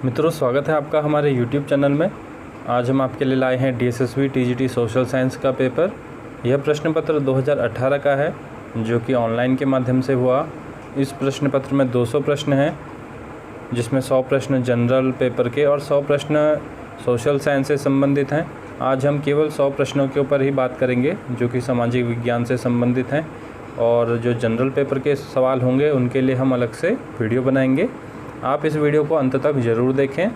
मित्रों, स्वागत है आपका हमारे YouTube चैनल में। आज हम आपके लिए लाए हैं DSSB TGT सोशल साइंस का पेपर। यह प्रश्न पत्र 2018 का है, जो कि ऑनलाइन के माध्यम से हुआ। इस प्रश्न पत्र में 200 प्रश्न हैं, जिसमें 100 प्रश्न जनरल पेपर के और 100 प्रश्न सोशल साइंस से संबंधित हैं। आज हम केवल 100 प्रश्नों के ऊपर ही बात करेंगे, जो कि सामाजिक विज्ञान से संबंधित हैं, और जो जनरल पेपर के सवाल होंगे उनके लिए हम अलग से वीडियो बनाएंगे। आप इस वीडियो को अंत तक ज़रूर देखें,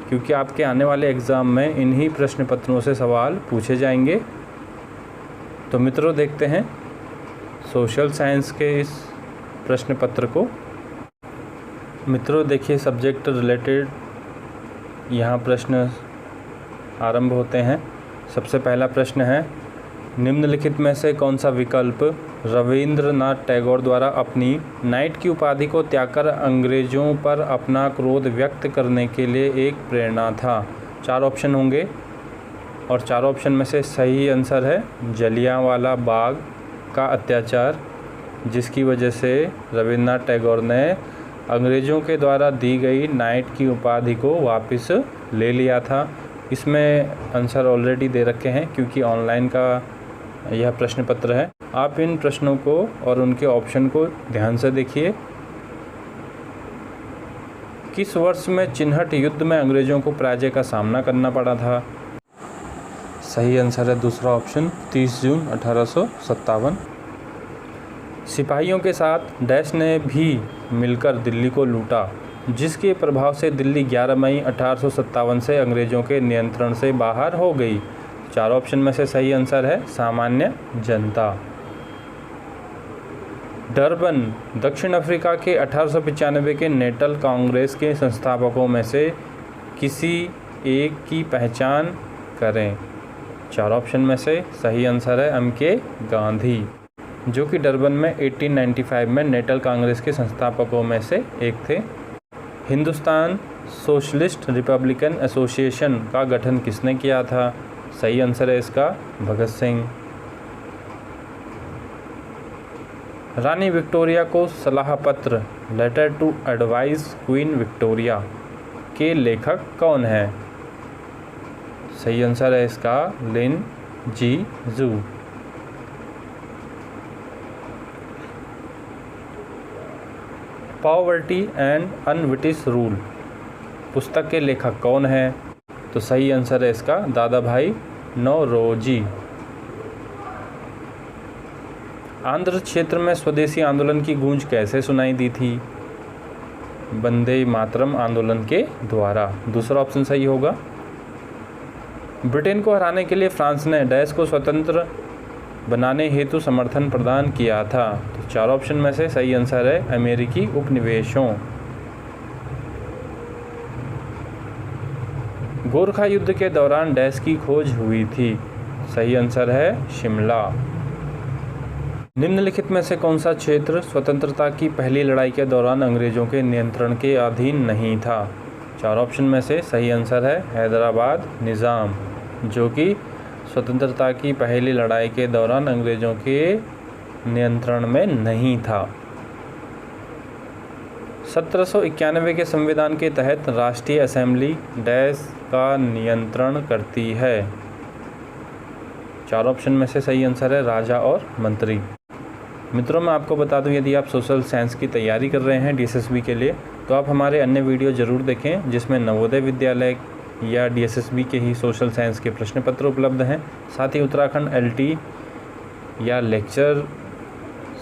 क्योंकि आपके आने वाले एग्ज़ाम में इन्हीं प्रश्न पत्रों से सवाल पूछे जाएंगे। तो मित्रों, देखते हैं सोशल साइंस के इस प्रश्न पत्र को। मित्रों देखिए, सब्जेक्ट रिलेटेड यहाँ प्रश्न आरंभ होते हैं। सबसे पहला प्रश्न है, निम्नलिखित में से कौन सा विकल्प रविंद्रनाथ टैगोर द्वारा अपनी नाइट की उपाधि को त्यागकर अंग्रेज़ों पर अपना क्रोध व्यक्त करने के लिए एक प्रेरणा था? 4 ऑप्शन होंगे और 4 ऑप्शन में से सही आंसर है जलियांवाला बाग का अत्याचार, जिसकी वजह से रविंद्रनाथ टैगोर ने अंग्रेज़ों के द्वारा दी गई नाइट की उपाधि को वापस ले लिया था। इसमें आंसर ऑलरेडी दे रखे हैं, क्योंकि ऑनलाइन का यह प्रश्न पत्र है। आप इन प्रश्नों को और उनके ऑप्शन को ध्यान से देखिए। किस वर्ष में चिन्हट युद्ध में अंग्रेज़ों को पराजय का सामना करना पड़ा था? सही आंसर है दूसरा ऑप्शन, 30 जून 1857। सिपाहियों के साथ डैश ने भी मिलकर दिल्ली को लूटा, जिसके प्रभाव से दिल्ली 11 मई 1857 से अंग्रेज़ों के नियंत्रण से बाहर हो गई। 4 ऑप्शन में से सही आंसर है सामान्य जनता। डरबन दक्षिण अफ्रीका के 1895 के नेटल कांग्रेस के संस्थापकों में से किसी एक की पहचान करें। 4 ऑप्शन में से सही आंसर है MK गांधी, जो कि डरबन में 1895 में नेटल कांग्रेस के संस्थापकों में से एक थे। हिंदुस्तान सोशलिस्ट रिपब्लिकन एसोसिएशन का गठन किसने किया था? सही आंसर है इसका भगत सिंह। रानी विक्टोरिया को सलाह पत्र letter to advice Queen Victoria के लेखक कौन है? सही आंसर है इसका लिन जी जू। पॉवर्टी एंड अनविटिश रूल पुस्तक के लेखक कौन है? तो सही आंसर है इसका दादा भाई नौरोजी। आंध्र क्षेत्र में स्वदेशी आंदोलन की गूंज कैसे सुनाई दी थी? वंदे मातरम आंदोलन के द्वारा। दूसरा ऑप्शन सही होगा। ब्रिटेन को हराने के लिए फ्रांस ने डैश को स्वतंत्र बनाने हेतु समर्थन प्रदान किया था। तो 4 ऑप्शन में से सही आंसर है अमेरिकी उपनिवेशों। गोरखा युद्ध के दौरान डैश की खोज हुई थी। सही आंसर है शिमला। निम्नलिखित में से कौन सा क्षेत्र स्वतंत्रता की पहली लड़ाई के दौरान अंग्रेज़ों के नियंत्रण के अधीन नहीं था? 4 ऑप्शन में से सही आंसर है हैदराबाद निज़ाम, जो कि स्वतंत्रता की पहली लड़ाई के दौरान अंग्रेज़ों के नियंत्रण में नहीं था। 1791 के संविधान के तहत राष्ट्रीय असेंबली डैश का नियंत्रण करती है। 4 ऑप्शन में से सही आंसर है राजा और मंत्री। मित्रों, मैं आपको बता दूं, यदि आप सोशल साइंस की तैयारी कर रहे हैं DSSB के लिए, तो आप हमारे अन्य वीडियो ज़रूर देखें, जिसमें नवोदय विद्यालय या DSSB के ही सोशल साइंस के प्रश्न पत्र उपलब्ध हैं। साथ ही उत्तराखंड LT या लेक्चर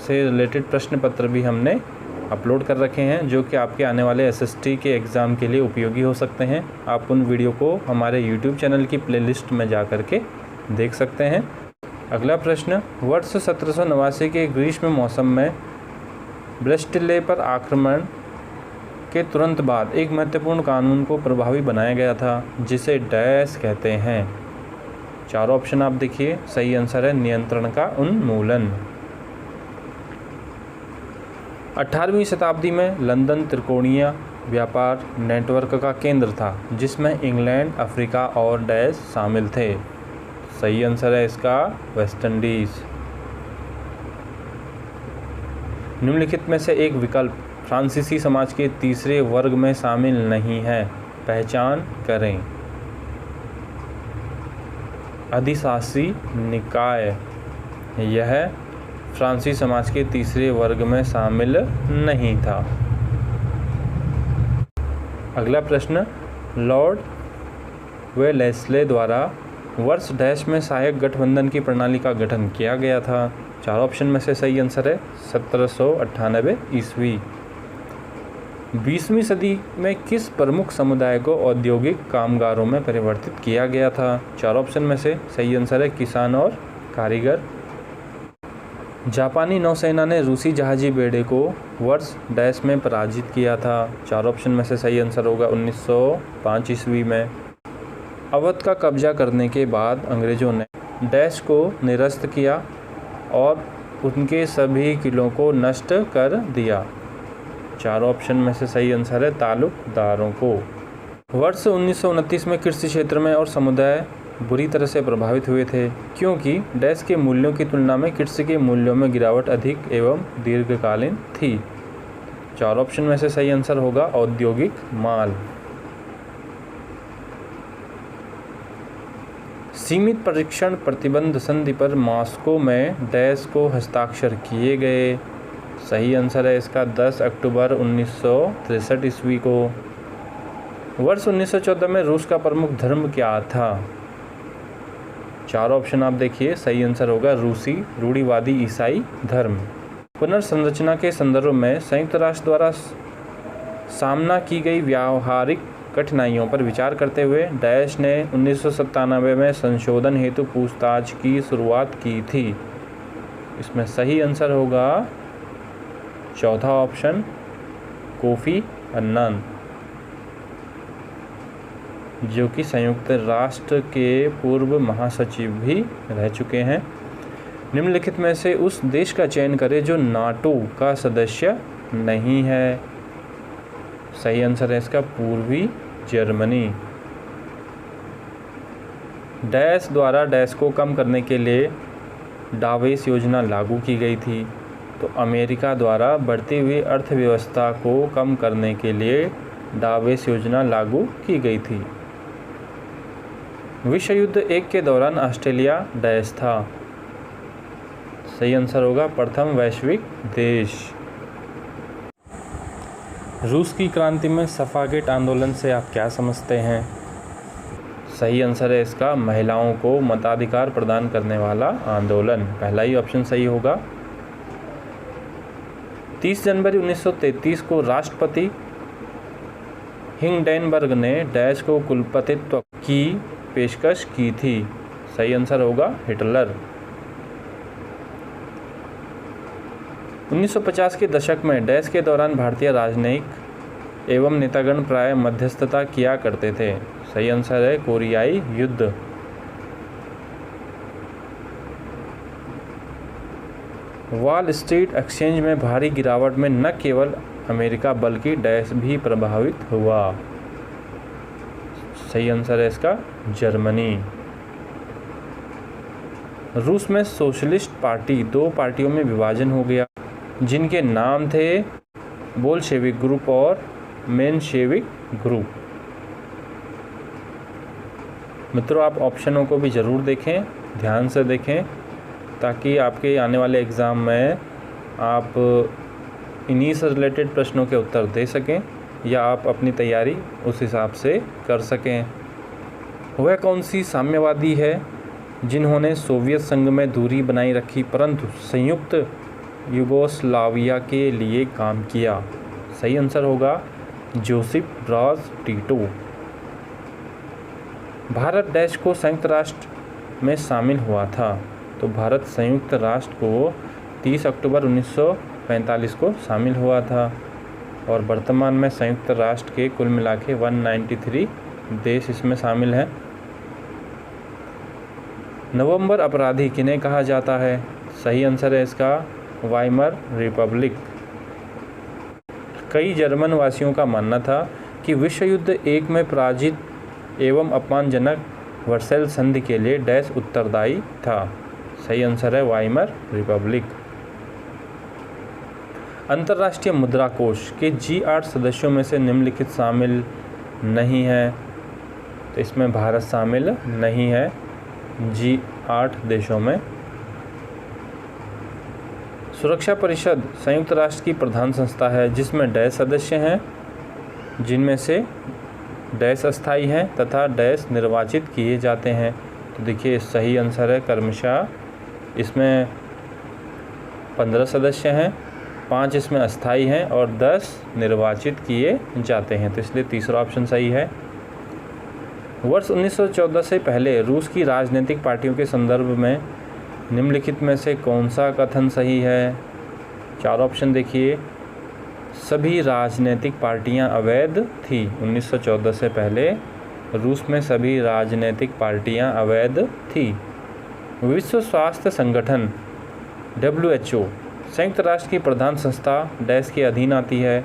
से रिलेटेड प्रश्न पत्र भी हमने अपलोड कर रखे हैं, जो कि आपके आने वाले SST के एग्ज़ाम के लिए उपयोगी हो सकते हैं। आप उन वीडियो को हमारे YouTube चैनल की प्लेलिस्ट में जा कर के देख सकते हैं। अगला प्रश्न, वर्ष 1789 के ग्रीष्म मौसम में ब्रेस्टिले पर आक्रमण के तुरंत बाद एक महत्वपूर्ण कानून को प्रभावी बनाया गया था, जिसे डैश कहते हैं। 4 ऑप्शन आप देखिए। सही आंसर है नियंत्रण का उन्मूलन। 18वीं शताब्दी में लंदन त्रिकोणीय व्यापार नेटवर्क का केंद्र था, जिसमें इंग्लैंड, अफ्रीका और डैश शामिल थे। सही आंसर है इसका वेस्ट इंडीज़। निम्नलिखित में से एक विकल्प फ्रांसीसी समाज के तीसरे वर्ग में शामिल नहीं है। पहचान करें। अधिशासी निकाय यह फ्रांसीसी समाज के तीसरे वर्ग में शामिल नहीं था। अगला प्रश्न, लॉर्ड वेलेस्ले द्वारा वर्ष डैश में सहायक गठबंधन की प्रणाली का गठन किया गया था। 4 ऑप्शन में से सही आंसर है 1798 ईस्वी। 20वीं सदी में किस प्रमुख समुदाय को औद्योगिक कामगारों में परिवर्तित किया गया था? 4 ऑप्शन में से सही आंसर है किसान और कारीगर। जापानी नौसेना ने रूसी जहाजी बेड़े को वर्ष डैश में पराजित किया था। 4 ऑप्शन में से सही आंसर होगा 1905 ईस्वी में। अवध का कब्जा करने के बाद अंग्रेजों ने डैश को निरस्त किया और उनके सभी किलों को नष्ट कर दिया। 4 ऑप्शन में से सही आंसर है तालुकदारों को। वर्ष 1929 में कृषि क्षेत्र में और समुदाय बुरी तरह से प्रभावित हुए थे, क्योंकि डैश के मूल्यों की तुलना में कृषि के मूल्यों में गिरावट अधिक एवं दीर्घकालीन थी। 4 ऑप्शन में से सही आंसर होगा औद्योगिक माल। सीमित परीक्षण प्रतिबंध संधि पर मॉस्को में डैश को हस्ताक्षर किए गए। सही आंसर है इसका 10 अक्टूबर 1963 ईस्वी को। वर्ष 1914 में रूस का प्रमुख धर्म क्या था? 4 ऑप्शन आप देखिए, सही आंसर होगा रूसी रूढ़िवादी ईसाई धर्म। पुनर्संरचना के संदर्भ में संयुक्त राष्ट्र द्वारा सामना की गई व्यावहारिक कठिनाइयों पर विचार करते हुए डैश ने 1997 में संशोधन हेतु पूछताछ की शुरुआत की थी। इसमें सही आंसर होगा चौथा ऑप्शन कोफी अन्नान, जो कि संयुक्त राष्ट्र के पूर्व महासचिव भी रह चुके हैं। निम्नलिखित में से उस देश का चयन करें जो नाटो का सदस्य नहीं है। सही आंसर है इसका पूर्वी जर्मनी। डैश द्वारा डैश को कम करने के लिए डावेस योजना लागू की गई थी, तो अमेरिका द्वारा बढ़ती हुई अर्थव्यवस्था को कम करने के लिए डावेस योजना लागू की गई थी। विश्व युद्ध 1 के दौरान ऑस्ट्रेलिया डैश था। सही आंसर होगा प्रथम वैश्विक देश। रूस की क्रांति में सफ़ागेट आंदोलन से आप क्या समझते हैं? सही आंसर है इसका महिलाओं को मताधिकार प्रदान करने वाला आंदोलन। पहला ही ऑप्शन सही होगा। 30 जनवरी 1933 को राष्ट्रपति हिंडेनबर्ग ने डैश को कुलपतित्व की पेशकश की थी। सही आंसर होगा हिटलर। 1950 के दशक में डैश के दौरान भारतीय राजनयिक एवं नेतागण प्राय मध्यस्थता किया करते थे। सही आंसर है कोरियाई युद्ध। वॉल स्ट्रीट एक्सचेंज में भारी गिरावट में न केवल अमेरिका बल्कि डैश भी प्रभावित हुआ। सही आंसर है इसका जर्मनी। रूस में सोशलिस्ट पार्टी 2 पार्टियों में विभाजन हो गया, जिनके नाम थे बोल्शेविक ग्रुप और मेनशेविक ग्रुप। मित्रों, आप ऑप्शनों को भी ज़रूर देखें, ध्यान से देखें, ताकि आपके आने वाले एग्ज़ाम में आप इन्हीं से रिलेटेड प्रश्नों के उत्तर दे सकें या आप अपनी तैयारी उस हिसाब से कर सकें। वह कौन सी साम्यवादी है जिन्होंने सोवियत संघ में दूरी बनाई रखी परंतु संयुक्त यूगोस्लाविया के लिए काम किया? सही आंसर होगा जोसेफ ब्राज टीटो। भारत डैश को संयुक्त राष्ट्र में शामिल हुआ था, तो भारत संयुक्त राष्ट्र को 30 अक्टूबर 1945 को शामिल हुआ था और वर्तमान में संयुक्त राष्ट्र के कुल मिला के 193 देश इसमें शामिल हैं। नवंबर अपराधी किन्हें कहा जाता है? सही आंसर है इसका वाइमर रिपब्लिक। कई जर्मन वासियों का मानना था कि विश्व युद्ध 1 में पराजित एवं अपमानजनक वर्सेल संधि के लिए डैश उत्तरदायी था। सही आंसर है वाइमर रिपब्लिक। अंतर्राष्ट्रीय मुद्रा कोष के G8 सदस्यों में से निम्नलिखित शामिल नहीं है, तो इसमें भारत शामिल नहीं है G8 देशों में। सुरक्षा परिषद संयुक्त राष्ट्र की प्रधान संस्था है जिसमें डैश सदस्य हैं, जिनमें से डैश अस्थायी हैं तथा डैश निर्वाचित किए जाते हैं। तो देखिए सही आंसर है क्रमशः इसमें 15 सदस्य हैं, 5 इसमें अस्थायी हैं और 10 निर्वाचित किए जाते हैं, तो इसलिए तीसरा ऑप्शन सही है। वर्ष 1914 से पहले रूस की राजनीतिक पार्टियों के संदर्भ में निम्नलिखित में से कौन सा कथन सही है? 4 ऑप्शन देखिए। सभी राजनीतिक पार्टियां अवैध थी। 1914 से पहले रूस में सभी राजनीतिक पार्टियां अवैध थी। विश्व स्वास्थ्य संगठन WHO संयुक्त राष्ट्र की प्रधान संस्था डैश के अधीन आती है।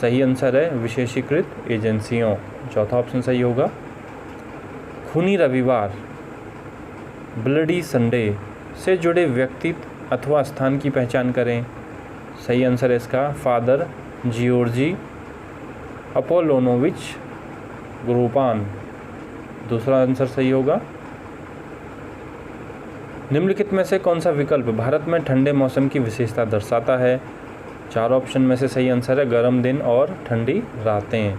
सही आंसर है विशेषीकृत एजेंसियों। चौथा ऑप्शन सही होगा। खूनी रविवार ब्लडी संडे से जुड़े व्यक्ति अथवा स्थान की पहचान करें। सही आंसर है इसका फादर जियोर्जी अपोलोनोविच ग्रुपान। दूसरा आंसर सही होगा। निम्नलिखित में से कौन सा विकल्प भारत में ठंडे मौसम की विशेषता दर्शाता है? 4 ऑप्शन में से सही आंसर है गर्म दिन और ठंडी रातें।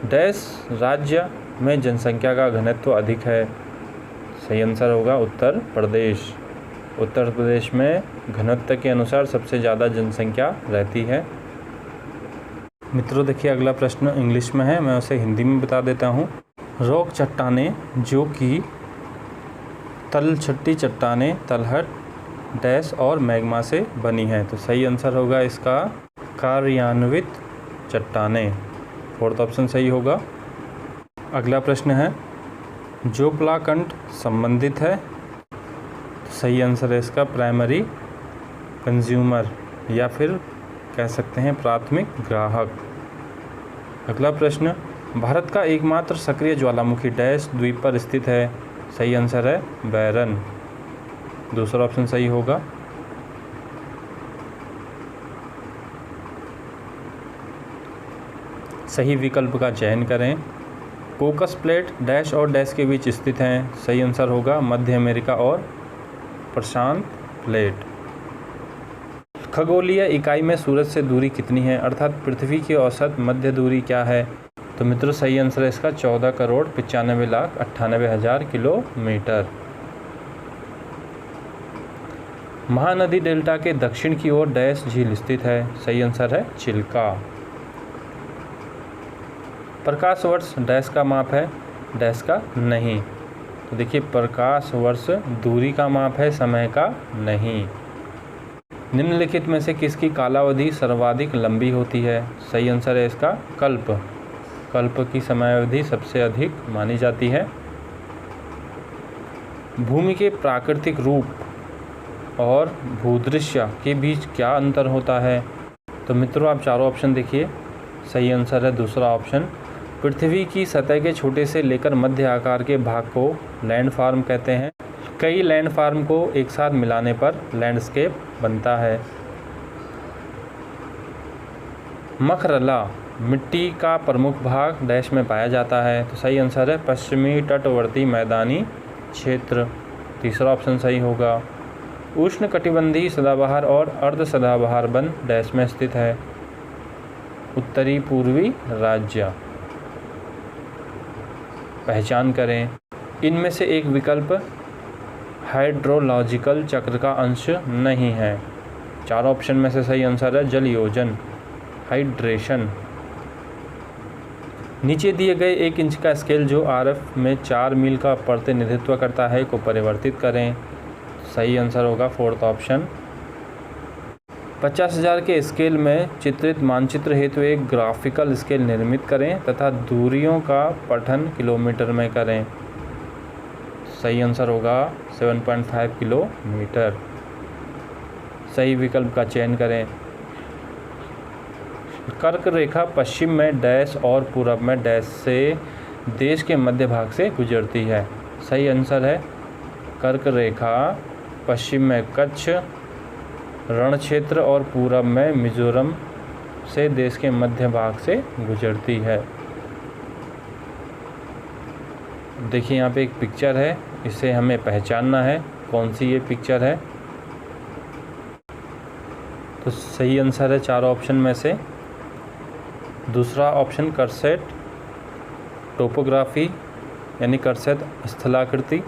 डैश राज्य में जनसंख्या का घनत्व अधिक है। सही आंसर होगा उत्तर प्रदेश। उत्तर प्रदेश में घनत्व के अनुसार सबसे ज़्यादा जनसंख्या रहती है। मित्रों देखिए अगला प्रश्न इंग्लिश में है, मैं उसे हिंदी में बता देता हूँ। रॉक चट्टानें जो कि तलछटी चट्टानें तलहट डैश और मैग्मा से बनी हैं, तो सही आंसर होगा इसका कार्यान्वित चट्टानें। 4th ऑप्शन सही होगा। अगला प्रश्न है जोप्ला कंठ संबंधित है, तो सही आंसर है इसका प्राइमरी कंज्यूमर या फिर कह सकते हैं प्राथमिक ग्राहक। अगला प्रश्न भारत का एकमात्र सक्रिय ज्वालामुखी डैश द्वीप पर स्थित है। सही आंसर है बैरन। दूसरा ऑप्शन सही होगा। सही विकल्प का चयन करें। कोकस प्लेट डैश और डैश के बीच स्थित हैं। सही आंसर होगा मध्य अमेरिका और प्रशांत प्लेट। खगोलीय इकाई में सूरज से दूरी कितनी है, अर्थात पृथ्वी की औसत मध्य दूरी क्या है? तो मित्रों सही आंसर है इसका 14,95,98,000 किलोमीटर। महानदी डेल्टा के दक्षिण की ओर डैश झील स्थित है। सही आंसर है चिल्का। प्रकाश वर्ष डैश का माप है, डैश का नहीं। तो देखिए प्रकाश वर्ष दूरी का माप है, समय का नहीं। निम्नलिखित में से किसकी कालावधि सर्वाधिक लंबी होती है? सही आंसर है इसका कल्प। कल्प की समयावधि सबसे अधिक मानी जाती है। भूमि के प्राकृतिक रूप और भूदृश्य के बीच क्या अंतर होता है? तो मित्रों आप चारों ऑप्शन देखिए। सही आंसर है दूसरा ऑप्शन। पृथ्वी की सतह के छोटे से लेकर मध्य आकार के भाग को लैंडफॉर्म कहते हैं। कई लैंडफॉर्म को एक साथ मिलाने पर लैंडस्केप बनता है। मखरला मिट्टी का प्रमुख भाग डैश में पाया जाता है। तो सही आंसर है पश्चिमी तटवर्ती मैदानी क्षेत्र। तीसरा ऑप्शन सही होगा। उष्णकटिबंधीय सदाबहार और अर्ध सदाबहार वन डैश में स्थित है। उत्तरी पूर्वी राज्य। पहचान करें। इनमें से एक विकल्प हाइड्रोलॉजिकल चक्र का अंश नहीं है। 4 ऑप्शन में से सही आंसर है जल योजन, हाइड्रेशन। नीचे दिए गए 1 इंच का स्केल जो RF में 4 मील का प्रतिनिधित्व करता है को परिवर्तित करें। सही आंसर होगा 4th ऑप्शन। 50,000 के स्केल में चित्रित मानचित्र हेतु एक ग्राफिकल स्केल निर्मित करें तथा दूरियों का पठन किलोमीटर में करें। सही आंसर होगा 7.5 किलोमीटर। सही विकल्प का चयन करें। कर्क रेखा पश्चिम में डैश और पूरब में डैश से देश के मध्य भाग से गुजरती है। सही आंसर है कर्क रेखा पश्चिम में कच्छ रण क्षेत्र और पूरब में मिजोरम से देश के मध्य भाग से गुजरती है। देखिए यहाँ पे एक पिक्चर है, इसे हमें पहचानना है कौन सी ये पिक्चर है। तो सही आंसर है 4 ऑप्शन में से दूसरा ऑप्शन करसेट टोपोग्राफी यानी करसेट स्थलाकृति।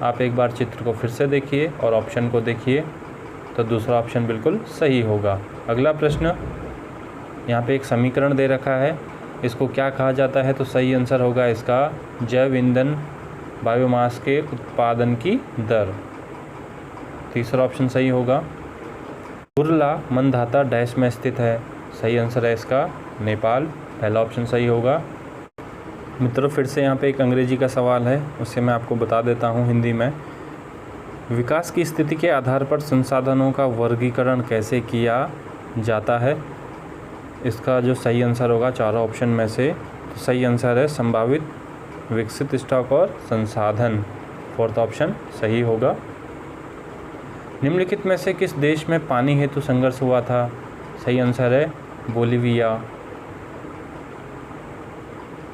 आप एक बार चित्र को फिर से देखिए और ऑप्शन को देखिए तो दूसरा ऑप्शन बिल्कुल सही होगा। अगला प्रश्न, यहाँ पे एक समीकरण दे रखा है, इसको क्या कहा जाता है? तो सही आंसर होगा इसका जैव ईंधन बायोमास के उत्पादन की दर। तीसरा ऑप्शन सही होगा। कुर्ला मंदाता डैश में स्थित है। सही आंसर है इसका नेपाल। पहला ऑप्शन सही होगा। मित्रों फिर से यहाँ पे एक अंग्रेजी का सवाल है, उससे मैं आपको बता देता हूँ हिंदी में। विकास की स्थिति के आधार पर संसाधनों का वर्गीकरण कैसे किया जाता है? इसका जो सही आंसर होगा 4 ऑप्शन में से, तो सही आंसर है संभावित, विकसित स्टॉक और संसाधन। फोर्थ ऑप्शन सही होगा। निम्नलिखित में से किस देश में पानी हेतु संघर्ष हुआ था? सही आंसर है बोलिविया।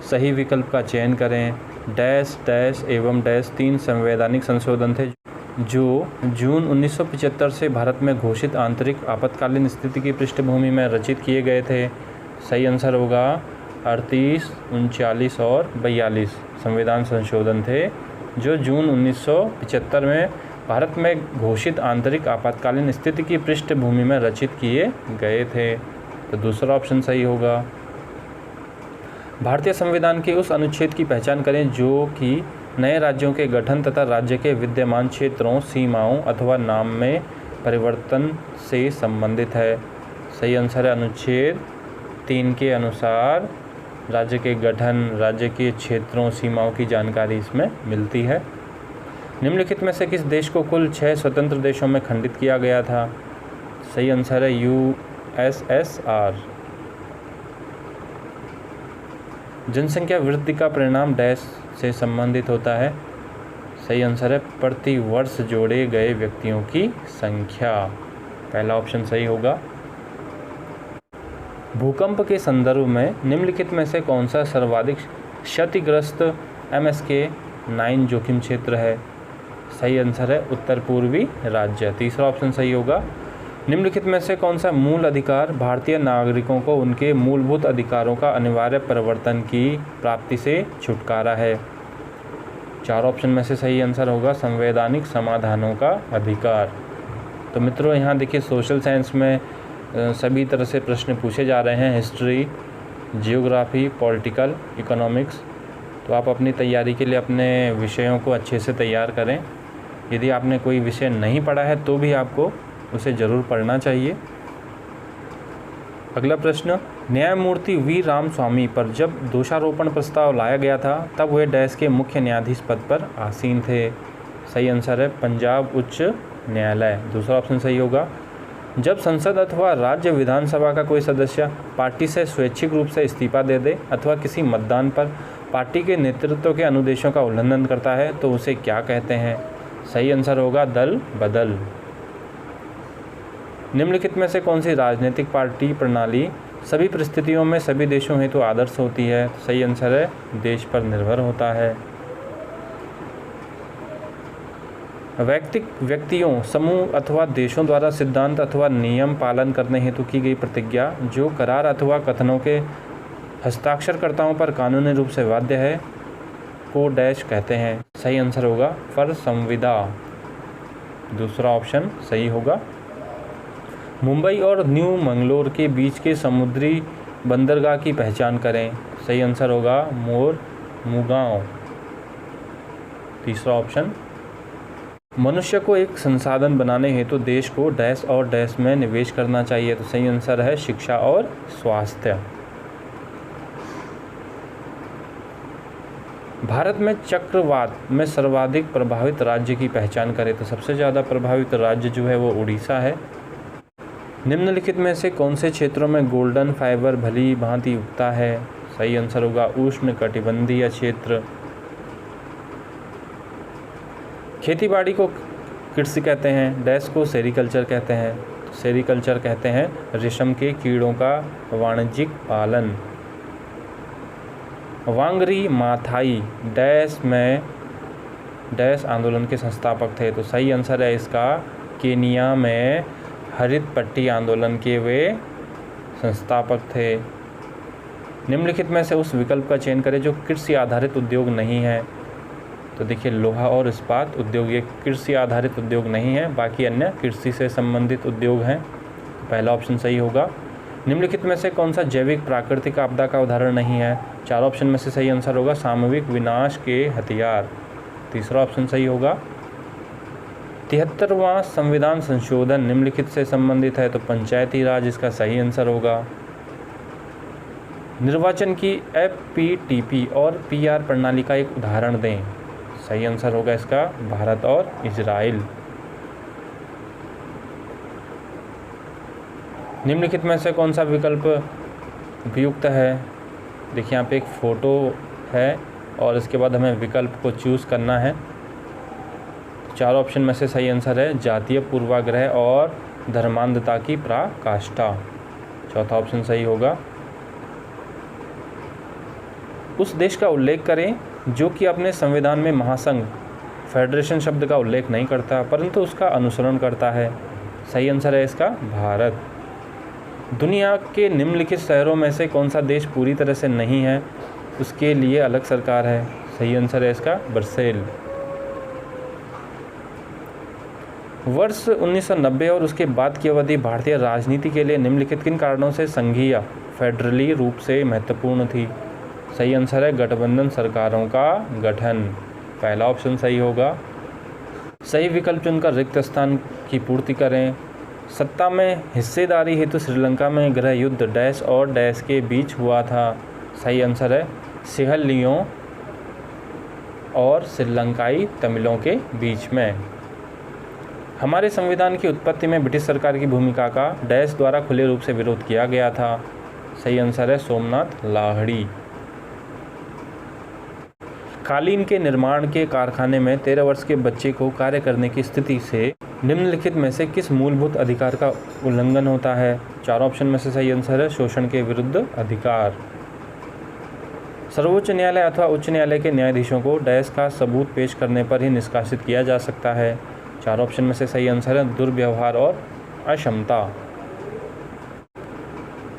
सही विकल्प का चयन करें। डैश डैश एवं डैश 3 संवैधानिक संशोधन थे जो जून 1975 से भारत में घोषित आंतरिक आपातकालीन स्थिति की पृष्ठभूमि में रचित किए गए थे। सही आंसर होगा 38, 39 और 42 संविधान संशोधन थे जो जून 1975 में भारत में घोषित आंतरिक आपातकालीन स्थिति की पृष्ठभूमि में रचित किए गए थे। तो दूसरा ऑप्शन सही होगा। भारतीय संविधान के उस अनुच्छेद की पहचान करें जो कि नए राज्यों के गठन तथा राज्य के विद्यमान क्षेत्रों, सीमाओं अथवा नाम में परिवर्तन से संबंधित है। सही आंसर है अनुच्छेद 3 के अनुसार राज्य के गठन, राज्य के क्षेत्रों, सीमाओं की जानकारी इसमें मिलती है। निम्नलिखित में से किस देश को कुल 6 स्वतंत्र देशों में खंडित किया गया था? सही आंसर है USSR। जनसंख्या वृद्धि का परिणाम डैश से संबंधित होता है। सही आंसर है प्रति वर्ष जोड़े गए व्यक्तियों की संख्या। पहला ऑप्शन सही होगा। भूकंप के संदर्भ में निम्नलिखित में से कौन सा सर्वाधिक क्षतिग्रस्त MSK 9 जोखिम क्षेत्र है? सही आंसर है उत्तर पूर्वी राज्य। तीसरा ऑप्शन सही होगा। निम्नलिखित में से कौन सा मूल अधिकार भारतीय नागरिकों को उनके मूलभूत अधिकारों का अनिवार्य परिवर्तन की प्राप्ति से छुटकारा है? 4 ऑप्शन में से सही आंसर होगा संवैधानिक समाधानों का अधिकार। तो मित्रों यहाँ देखिए सोशल साइंस में सभी तरह से प्रश्न पूछे जा रहे हैं, हिस्ट्री, जियोग्राफी, पॉलिटिकल, इकोनॉमिक्स। तो आप अपनी तैयारी के लिए अपने विषयों को अच्छे से तैयार करें। यदि आपने कोई विषय नहीं पढ़ा है तो भी आपको उसे ज़रूर पढ़ना चाहिए। अगला प्रश्न, न्यायमूर्ति वी रामस्वामी पर जब दोषारोपण प्रस्ताव लाया गया था तब वे डैश के मुख्य न्यायाधीश पद पर आसीन थे? सही आंसर है पंजाब उच्च न्यायालय। दूसरा ऑप्शन सही होगा। जब संसद अथवा राज्य विधानसभा का कोई सदस्य पार्टी से स्वैच्छिक रूप से इस्तीफा दे दे अथवा किसी मतदान पर पार्टी के नेतृत्व के अनुदेशों का उल्लंघन करता है तो उसे क्या कहते हैं? सही आंसर होगा दल बदल। निम्नलिखित में से कौन सी राजनीतिक पार्टी प्रणाली सभी परिस्थितियों में सभी देशों हेतु आदर्श होती है? सही आंसर है देश पर निर्भर होता है। व्यक्तियों, समूह अथवा देशों द्वारा सिद्धांत अथवा नियम पालन करने हेतु की गई प्रतिज्ञा जो करार अथवा कथनों के हस्ताक्षरकर्ताओं पर कानूनी रूप से बाध्य है को डैश कहते हैं? सही आंसर होगा फर संविदा। दूसरा ऑप्शन सही होगा। मुंबई और न्यू मंगलोर के बीच के समुद्री बंदरगाह की पहचान करें? सही आंसर होगा मुगांव। तीसरा ऑप्शन, मनुष्य को एक संसाधन बनाने हेतु देश को डैश और डैश में निवेश करना चाहिए? तो सही आंसर है शिक्षा और स्वास्थ्य। भारत में चक्रवात में सर्वाधिक प्रभावित राज्य की पहचान करें? तो सबसे ज़्यादा प्रभावित राज्य जो है वो उड़ीसा है। निम्नलिखित में से कौन से क्षेत्रों में गोल्डन फाइबर भली भांति उगता है? सही आंसर होगा उष्ण कटिबंधीय क्षेत्र। खेतीबाड़ी को कृषि कहते हैं, डैश को सेरिकल्चर कहते हैं? सेरिकल्चर कहते हैं रेशम के कीड़ों का वाणिज्यिक पालन। वांगरी माथाई डैश में डैश आंदोलन के संस्थापक थे। तो सही आंसर है इसका केनिया में हरित पट्टी आंदोलन के वे संस्थापक थे। निम्नलिखित में से उस विकल्प का चयन करें जो कृषि आधारित उद्योग नहीं है। तो देखिए लोहा और इस्पात उद्योग ये कृषि आधारित उद्योग नहीं है, बाकी अन्य कृषि से संबंधित उद्योग हैं। पहला ऑप्शन सही होगा। निम्नलिखित में से कौन सा जैविक प्राकृतिक आपदा का उदाहरण नहीं है। 4 ऑप्शन में से सही आंसर होगा सामूहिक विनाश के हथियार। तीसरा ऑप्शन सही होगा। 73वां संविधान संशोधन निम्नलिखित से संबंधित है। तो पंचायती राज इसका सही आंसर होगा। निर्वाचन की FPTP और PR प्रणाली का एक उदाहरण दें। सही आंसर होगा इसका भारत और इजराइल। निम्नलिखित में से कौन सा विकल्प उपयुक्त है। देखिए यहाँ पे एक फ़ोटो है और इसके बाद हमें विकल्प को चूज़ करना है। 4 ऑप्शन में से सही आंसर है जातीय पूर्वाग्रह और धर्मांधता की पराकाष्ठा। चौथा ऑप्शन सही होगा। उस देश का उल्लेख करें जो कि अपने संविधान में महासंघ फेडरेशन शब्द का उल्लेख नहीं करता परंतु उसका अनुसरण करता है। सही आंसर है इसका भारत। दुनिया के निम्नलिखित शहरों में से कौन सा देश पूरी तरह से नहीं है, उसके लिए अलग सरकार है। सही आंसर है इसका ब्रसेल। वर्ष 1990 और उसके बाद की अवधि भारतीय राजनीति के लिए निम्नलिखित किन कारणों से संघीय फेडरली रूप से महत्वपूर्ण थी। सही आंसर है गठबंधन सरकारों का गठन। पहला ऑप्शन सही होगा। सही विकल्प चुनकर रिक्त स्थान की पूर्ति करें। सत्ता में हिस्सेदारी हेतु श्रीलंका में गृह युद्ध डैश और डैश के बीच हुआ था। सही आंसर है सिहलियों और श्रीलंकाई तमिलों के बीच में। हमारे संविधान की उत्पत्ति में ब्रिटिश सरकार की भूमिका का डैश द्वारा खुले रूप से विरोध किया गया था। सही आंसर है सोमनाथ लाहिड़ी। कालीन के निर्माण के कारखाने में 13 वर्ष के बच्चे को कार्य करने की स्थिति से निम्नलिखित में से किस मूलभूत अधिकार का उल्लंघन होता है। 4 ऑप्शन में से सही आंसर है शोषण के विरुद्ध अधिकार। सर्वोच्च न्यायालय अथवा उच्च न्यायालय के न्यायाधीशों को डैश का सबूत पेश करने पर ही निष्कासित किया जा सकता है। 4 ऑप्शन में से सही आंसर है दुर्व्यवहार और अक्षमता।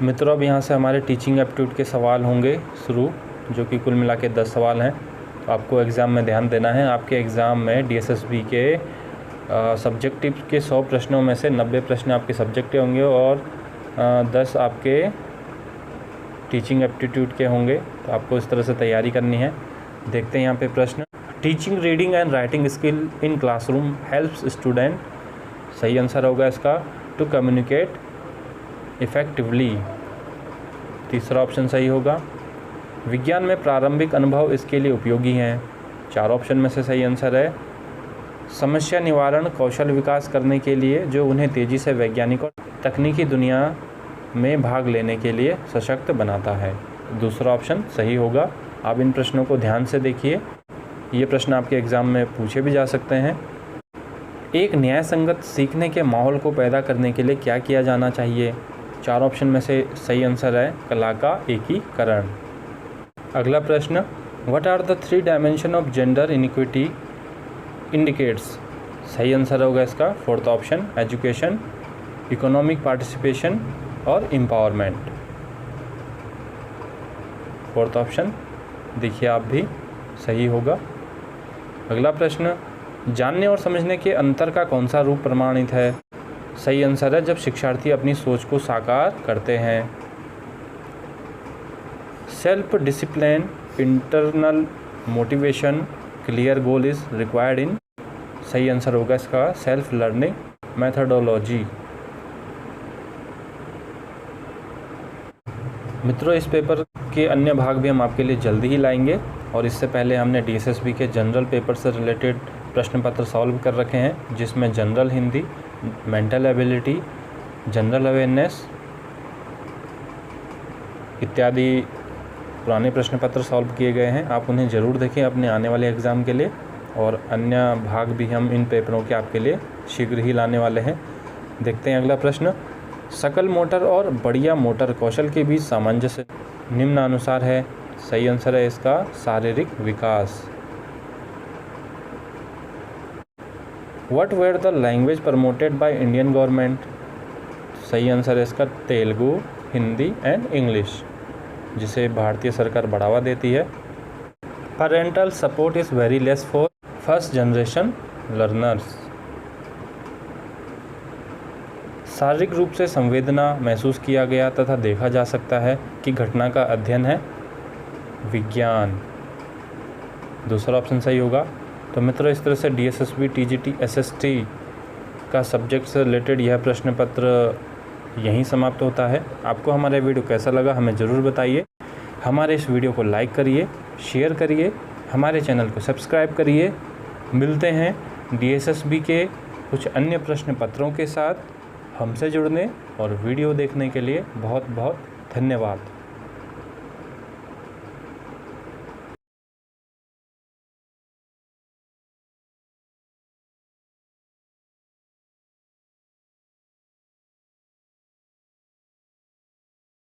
मित्रों अब यहाँ से हमारे टीचिंग एप्टीट्यूड के सवाल होंगे शुरू, जो कि कुल मिला के 10 सवाल हैं। तो आपको एग्ज़ाम में ध्यान देना है। आपके एग्ज़ाम में DSSB के सब्जेक्टिव के 100 प्रश्नों में से 90 प्रश्न आपके सब्जेक्टिव होंगे और 10 आपके टीचिंग एप्टीट्यूड के होंगे। तो आपको इस तरह से तैयारी करनी है। देखते हैं यहाँ पे प्रश्न। Teaching reading and writing skill in classroom helps student. सही आंसर होगा इसका टू कम्युनिकेट इफ़ेक्टिवली। तीसरा ऑप्शन सही होगा। विज्ञान में प्रारंभिक अनुभव इसके लिए उपयोगी हैं। 4 ऑप्शन में से सही आंसर है समस्या निवारण कौशल विकास करने के लिए जो उन्हें तेज़ी से वैज्ञानिक और तकनीकी दुनिया में भाग लेने के लिए सशक्त बनाता है। दूसरा ऑप्शन सही होगा। आप इन प्रश्नों को ध्यान से देखिए, ये प्रश्न आपके एग्ज़ाम में पूछे भी जा सकते हैं। एक न्यायसंगत सीखने के माहौल को पैदा करने के लिए क्या किया जाना चाहिए। 4 ऑप्शन में से सही आंसर है कला का एकीकरण। अगला प्रश्न, what are the 3 dimension of gender inequity indicates. सही आंसर होगा इसका 4th option education, economic participation और एम्पावरमेंट। 4th ऑप्शन देखिए आप भी सही होगा। अगला प्रश्न, जानने और समझने के अंतर का कौन सा रूप प्रमाणित है। सही आंसर है जब शिक्षार्थी अपनी सोच को साकार करते हैं। Self discipline, internal motivation, clear goal is required in. सही आंसर होगा इसका सेल्फ लर्निंग मेथडोलॉजी। मित्रों इस पेपर के अन्य भाग भी हम आपके लिए जल्दी ही लाएंगे और इससे पहले हमने DSSB के जनरल पेपर से रिलेटेड प्रश्न पत्र सॉल्व कर रखे हैं, जिसमें general Hindi, mental ability, general awareness इत्यादि पुराने प्रश्न पत्र सॉल्व किए गए हैं। आप उन्हें ज़रूर देखें अपने आने वाले एग्ज़ाम के लिए, और अन्य भाग भी हम इन पेपरों के आपके लिए शीघ्र ही लाने वाले हैं। देखते हैं अगला प्रश्न। सकल मोटर और बढ़िया मोटर कौशल के बीच सामंजस्य निम्नानुसार है। सही आंसर है इसका शारीरिक विकास। What were the language promoted by Indian government? सही आंसर है इसका तेलुगु, हिंदी एंड इंग्लिश, जिसे भारतीय सरकार बढ़ावा देती है। Parental support is very less for first generation learners. शारीरिक रूप से संवेदना महसूस किया गया तथा देखा जा सकता है कि घटना का अध्ययन है विज्ञान। दूसरा ऑप्शन सही होगा। तो मित्रों, इस तरह से DSSB TGT SST का सब्जेक्ट से रिलेटेड यह प्रश्न पत्र यहीं समाप्त होता है। आपको हमारा वीडियो कैसा लगा हमें ज़रूर बताइए। हमारे इस वीडियो को लाइक करिए, शेयर करिए, हमारे चैनल को सब्सक्राइब करिए। मिलते हैं DSSB के कुछ अन्य प्रश्न पत्रों के साथ। हमसे जुड़ने और वीडियो देखने के लिए बहुत बहुत धन्यवाद।